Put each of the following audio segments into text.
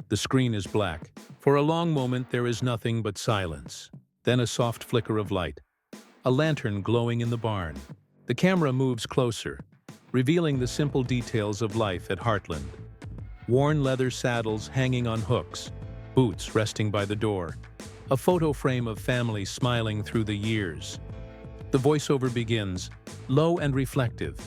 The screen is black. For a long moment there is nothing but silence. Then a soft flicker of light. A lantern glowing in the barn. The camera moves closer, revealing the simple details of life at Heartland. Worn leather saddles hanging on hooks, boots resting by the door, a photo frame of family smiling through the years. The voiceover begins, low and reflective.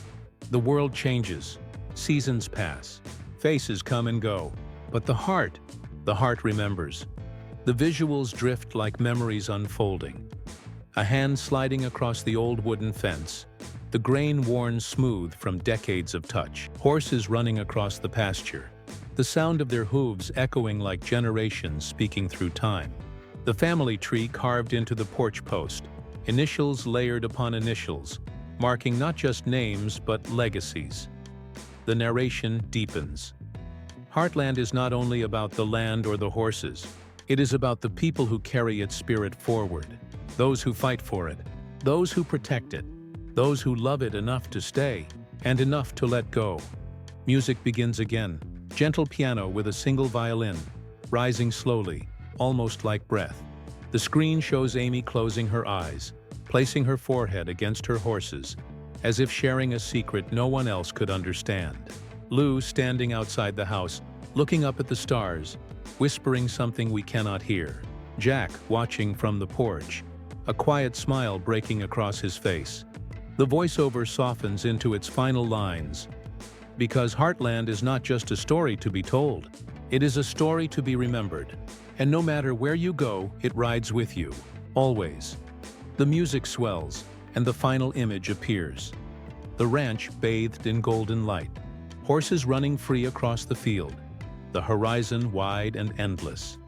The world changes, seasons pass, faces come and go, but the heart remembers. The visuals drift like memories unfolding. A hand sliding across the old wooden fence, the grain worn smooth from decades of touch. Horses running across the pasture, the sound of their hooves echoing like generations speaking through time. The family tree carved into the porch post, initials layered upon initials, marking not just names but legacies. The narration deepens. Heartland is not only about the land or the horses, it is about the people who carry its spirit forward, those who fight for it, those who protect it, those who love it enough to stay, and enough to let go. Music begins again, gentle piano with a single violin, rising slowly, almost like breath. The screen shows Amy closing her eyes, placing her forehead against her horses, as if sharing a secret no one else could understand. Lou standing outside the house, looking up at the stars, whispering something we cannot hear. Jack watching from the porch, a quiet smile breaking across his face. The voiceover softens into its final lines. Because Heartland is not just a story to be told, it is a story to be remembered. And no matter where you go, it rides with you, always. The music swells, and the final image appears. The ranch bathed in golden light, horses running free across the field, the horizon wide and endless.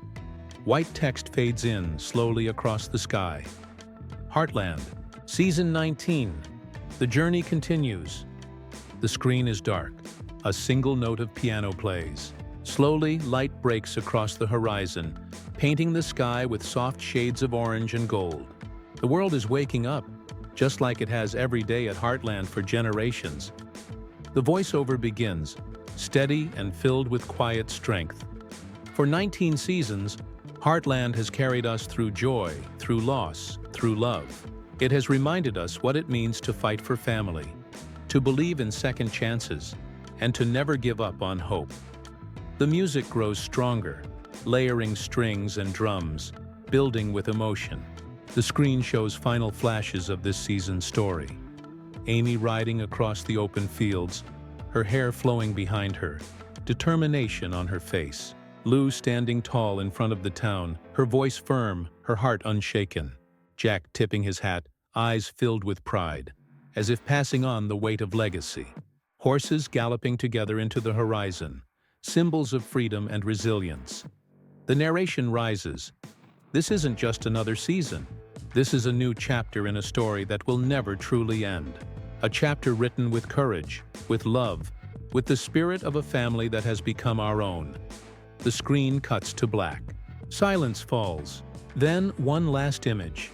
White text fades in slowly across the sky. Heartland, Season 19. The journey continues. The screen is dark. A single note of piano plays. Slowly, light breaks across the horizon, painting the sky with soft shades of orange and gold. The world is waking up, just like it has every day at Heartland for generations. The voiceover begins, steady and filled with quiet strength. For 19 seasons, Heartland has carried us through joy, through loss, through love. It has reminded us what it means to fight for family, to believe in second chances, and to never give up on hope. The music grows stronger, layering strings and drums, building with emotion. The screen shows final flashes of this season's story. Amy riding across the open fields, her hair flowing behind her, determination on her face. Lou standing tall in front of the town, her voice firm, her heart unshaken. Jack tipping his hat, eyes filled with pride, as if passing on the weight of legacy. Horses galloping together into the horizon, symbols of freedom and resilience. The narration rises. This isn't just another season. This is a new chapter in a story that will never truly end. A chapter written with courage, with love, with the spirit of a family that has become our own. The screen cuts to black. Silence falls. Then one last image.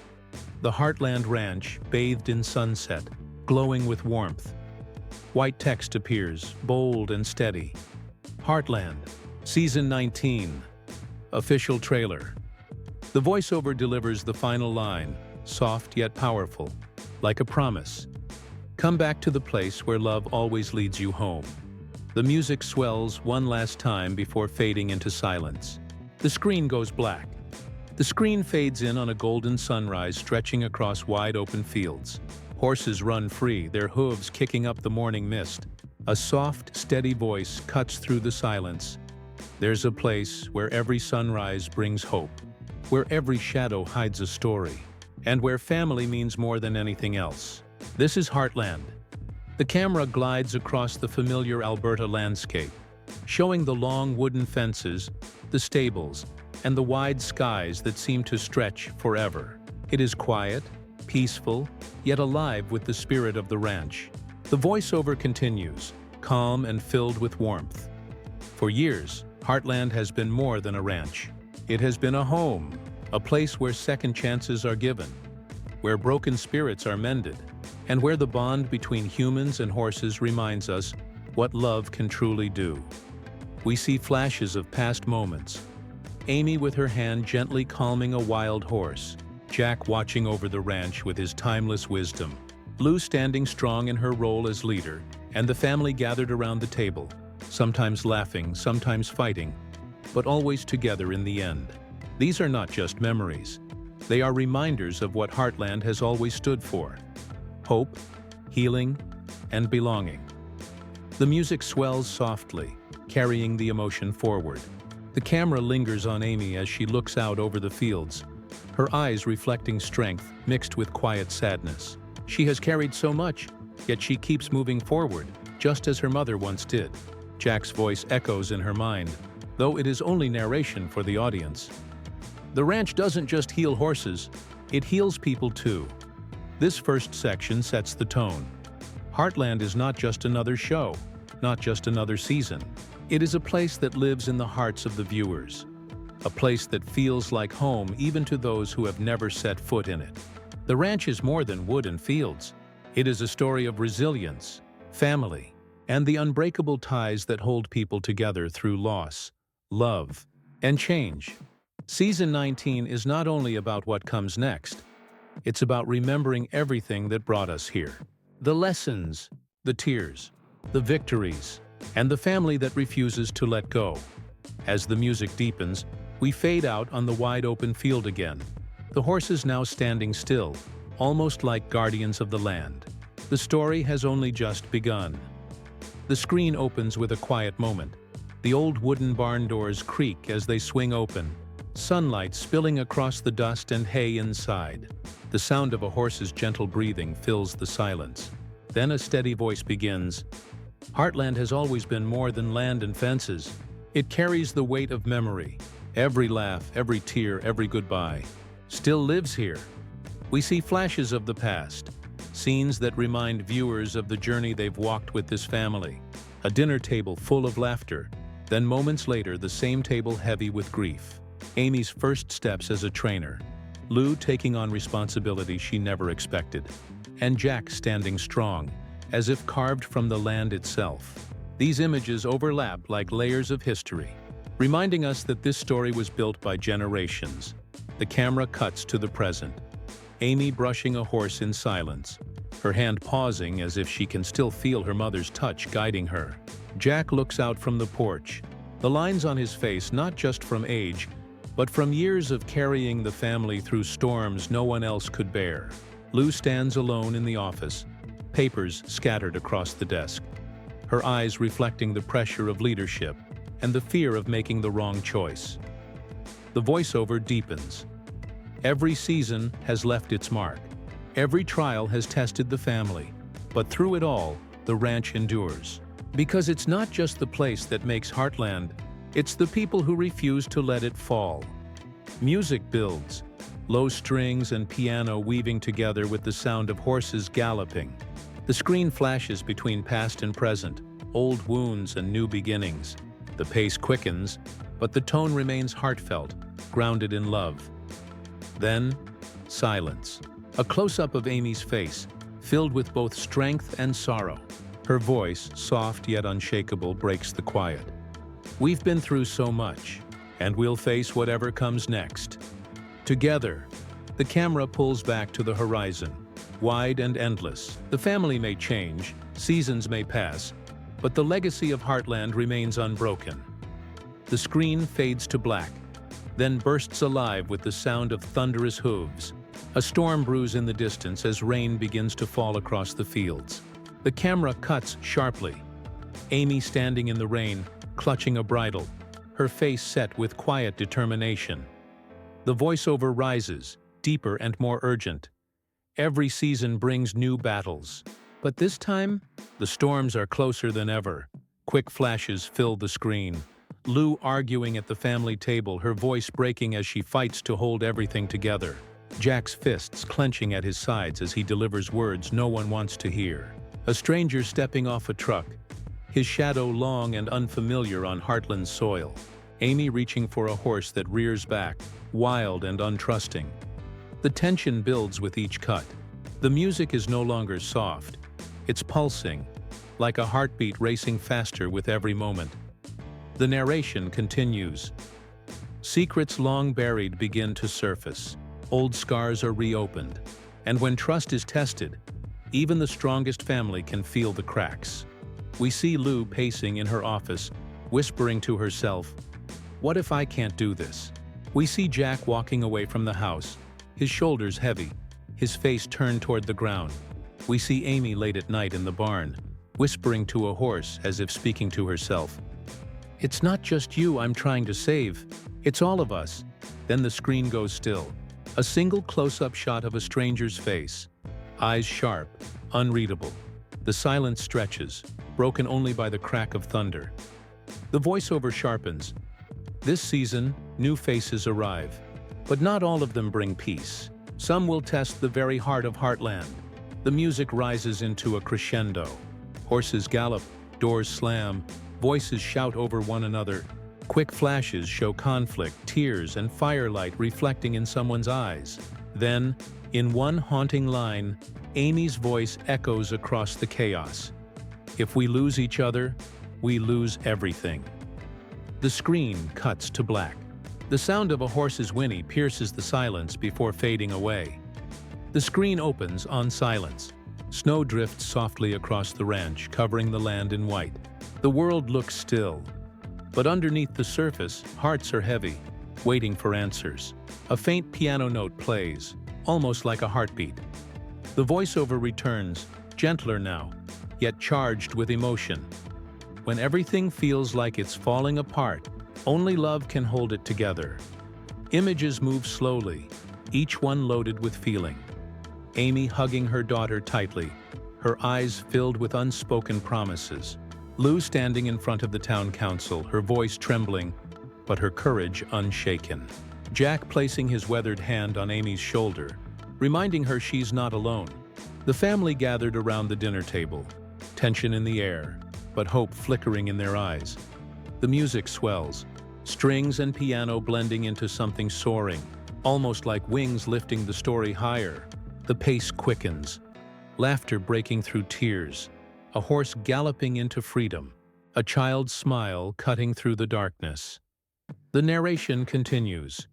The Heartland Ranch, bathed in sunset, glowing with warmth. White text appears, bold and steady. Heartland, Season 19. Official trailer. The voiceover delivers the final line, soft yet powerful, like a promise. Come back to the place where love always leads you home. The music swells one last time before fading into silence. The screen goes black. The screen fades in on a golden sunrise stretching across wide open fields. Horses run free, their hooves kicking up the morning mist. A soft, steady voice cuts through the silence. There's a place where every sunrise brings hope, where every shadow hides a story, and where family means more than anything else. This is Heartland. The camera glides across the familiar Alberta landscape, showing the long wooden fences, the stables, and the wide skies that seem to stretch forever. It is quiet, peaceful, yet alive with the spirit of the ranch. The voiceover continues, calm and filled with warmth. For years, Heartland has been more than a ranch. It has been a home, a place where second chances are given, where broken spirits are mended, and where the bond between humans and horses reminds us what love can truly do. We see flashes of past moments. Amy with her hand gently calming a wild horse, Jack watching over the ranch with his timeless wisdom, Lou standing strong in her role as leader, and the family gathered around the table, sometimes laughing, sometimes fighting, but always together in the end. These are not just memories. They are reminders of what Heartland has always stood for: hope, healing, and belonging. The music swells softly, carrying the emotion forward. The camera lingers on Amy as she looks out over the fields, her eyes reflecting strength mixed with quiet sadness. She has carried so much, yet she keeps moving forward, just as her mother once did. Jack's voice echoes in her mind, though it is only narration for the audience. The ranch doesn't just heal horses, it heals people too. This first section sets the tone. Heartland is not just another show, not just another season. It is a place that lives in the hearts of the viewers. A place that feels like home even to those who have never set foot in it. The ranch is more than wood and fields. It is a story of resilience, family, and the unbreakable ties that hold people together through loss, love, and change. Season 19 is not only about what comes next, it's about remembering everything that brought us here. The lessons, the tears, the victories, and the family that refuses to let go. As the music deepens, we fade out on the wide open field again, the horses now standing still, almost like guardians of the land. The story has only just begun. The screen opens with a quiet moment. The old wooden barn doors creak as they swing open, sunlight spilling across the dust and hay inside. The sound of a horse's gentle breathing fills the silence. Then a steady voice begins. Heartland has always been more than land and fences. It carries the weight of memory. Every laugh, every tear, every goodbye still lives here. We see flashes of the past, scenes that remind viewers of the journey they've walked with this family. A dinner table full of laughter, then moments later the same table heavy with grief. Amy's first steps as a trainer, Lou taking on responsibility she never expected, and Jack standing strong, as if carved from the land itself. These images overlap like layers of history, reminding us that this story was built by generations. The camera cuts to the present. Amy brushing a horse in silence, her hand pausing as if she can still feel her mother's touch guiding her. Jack looks out from the porch, the lines on his face not just from age, but from years of carrying the family through storms no one else could bear. Lou stands alone in the office, papers scattered across the desk, her eyes reflecting the pressure of leadership and the fear of making the wrong choice. The voiceover deepens. Every season has left its mark. Every trial has tested the family, but through it all, the ranch endures. Because it's not just the place that makes Heartland, it's the people who refuse to let it fall. Music builds, low strings and piano weaving together with the sound of horses galloping. The screen flashes between past and present, old wounds and new beginnings. The pace quickens, but the tone remains heartfelt, grounded in love. Then, silence. A close-up of Amy's face, filled with both strength and sorrow. Her voice, soft yet unshakable, breaks the quiet. We've been through so much, and we'll face whatever comes next. Together, the camera pulls back to the horizon, wide and endless. The family may change, seasons may pass, but the legacy of Heartland remains unbroken. The screen fades to black, then bursts alive with the sound of thunderous hooves. A storm brews in the distance as rain begins to fall across the fields. The camera cuts sharply. Amy standing in the rain, clutching a bridle, her face set with quiet determination. The voiceover rises, deeper and more urgent. Every season brings new battles. But this time, the storms are closer than ever. Quick flashes fill the screen. Lou arguing at the family table, her voice breaking as she fights to hold everything together. Jack's fists clenching at his sides as he delivers words no one wants to hear. A stranger stepping off a truck, his shadow long and unfamiliar on Heartland's soil. Amy reaching for a horse that rears back, wild and untrusting. The tension builds with each cut. The music is no longer soft. It's pulsing, like a heartbeat racing faster with every moment. The narration continues. Secrets long buried begin to surface. Old scars are reopened. And when trust is tested, even the strongest family can feel the cracks. We see Lou pacing in her office, whispering to herself, "What if I can't do this?" We see Jack walking away from the house, his shoulders heavy, his face turned toward the ground. We see Amy late at night in the barn, whispering to a horse as if speaking to herself. "It's not just you I'm trying to save, it's all of us." Then the screen goes still. A single close-up shot of a stranger's face, eyes sharp, unreadable. The silence stretches, broken only by the crack of thunder. The voiceover sharpens. This season, new faces arrive, but not all of them bring peace. Some will test the very heart of Heartland. The music rises into a crescendo. Horses gallop, doors slam, voices shout over one another. Quick flashes show conflict, tears, and firelight reflecting in someone's eyes. Then, in one haunting line, Amy's voice echoes across the chaos. "If we lose each other, we lose everything." The screen cuts to black. The sound of a horse's whinny pierces the silence before fading away. The screen opens on silence. Snow drifts softly across the ranch, covering the land in white. The world looks still. But underneath the surface, hearts are heavy, waiting for answers. A faint piano note plays, almost like a heartbeat. The voiceover returns, gentler now, yet charged with emotion. When everything feels like it's falling apart, only love can hold it together. Images move slowly, each one loaded with feeling. Amy hugging her daughter tightly, her eyes filled with unspoken promises. Lou standing in front of the town council, her voice trembling, but her courage unshaken. Jack placing his weathered hand on Amy's shoulder, reminding her she's not alone. The family gathered around the dinner table, tension in the air, but hope flickering in their eyes. The music swells, strings and piano blending into something soaring, almost like wings lifting the story higher. The pace quickens, laughter breaking through tears, a horse galloping into freedom, a child's smile cutting through the darkness. The narration continues.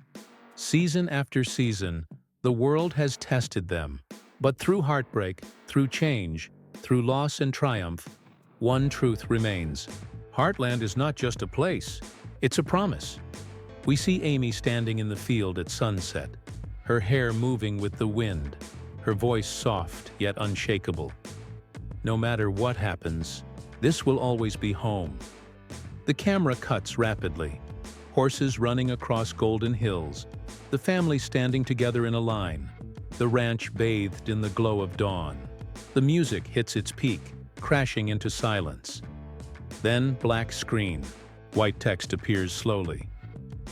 Season after season, the world has tested them, but through heartbreak, through change, through loss and triumph, one truth remains. Heartland is not just a place, it's a promise. We see Amy standing in the field at sunset, her hair moving with the wind, her voice soft yet unshakable. No matter what happens, this will always be home. The camera cuts rapidly, horses running across golden hills, the family standing together in a line, the ranch bathed in the glow of dawn. The music hits its peak, crashing into silence. Then black screen. White text appears slowly.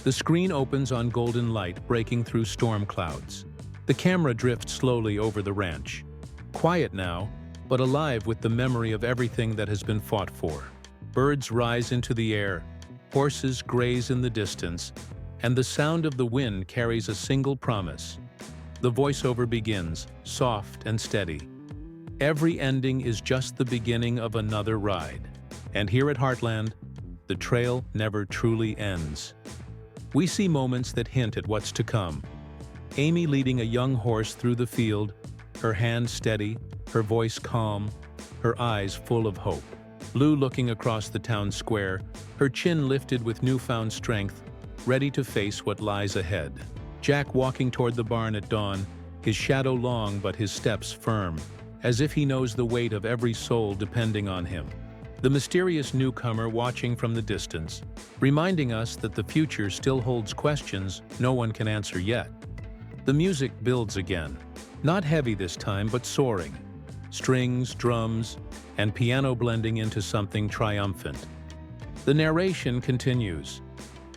The screen opens on golden light breaking through storm clouds. The camera drifts slowly over the ranch. Quiet now, but alive with the memory of everything that has been fought for. Birds rise into the air, horses graze in the distance, and the sound of the wind carries a single promise. The voiceover begins, soft and steady. Every ending is just the beginning of another ride. And here at Heartland, the trail never truly ends. We see moments that hint at what's to come. Amy leading a young horse through the field, her hand steady, her voice calm, her eyes full of hope. Lou looking across the town square, her chin lifted with newfound strength, ready to face what lies ahead. Jack walking toward the barn at dawn, his shadow long but his steps firm, as if he knows the weight of every soul depending on him. The mysterious newcomer watching from the distance, reminding us that the future still holds questions no one can answer yet. The music builds again, not heavy this time but soaring. Strings, drums, and piano blending into something triumphant. The narration continues.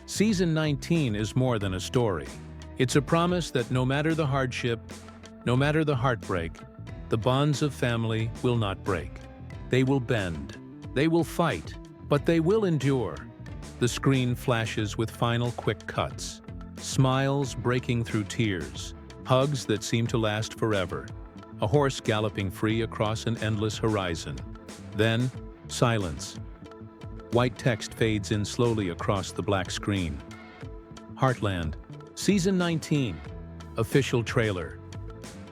Season 19 is more than a story. It's a promise that no matter the hardship, no matter the heartbreak, the bonds of family will not break. They will bend, they will fight, but they will endure. The screen flashes with final quick cuts, smiles breaking through tears, hugs that seem to last forever, a horse galloping free across an endless horizon. Then, silence. White text fades in slowly across the black screen. Heartland, Season 19, official trailer.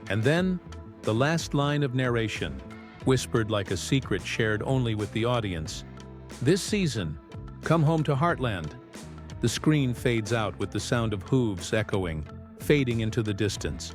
And then, the last line of narration, whispered like a secret shared only with the audience. This season, come home to Heartland. The screen fades out with the sound of hooves echoing, fading into the distance.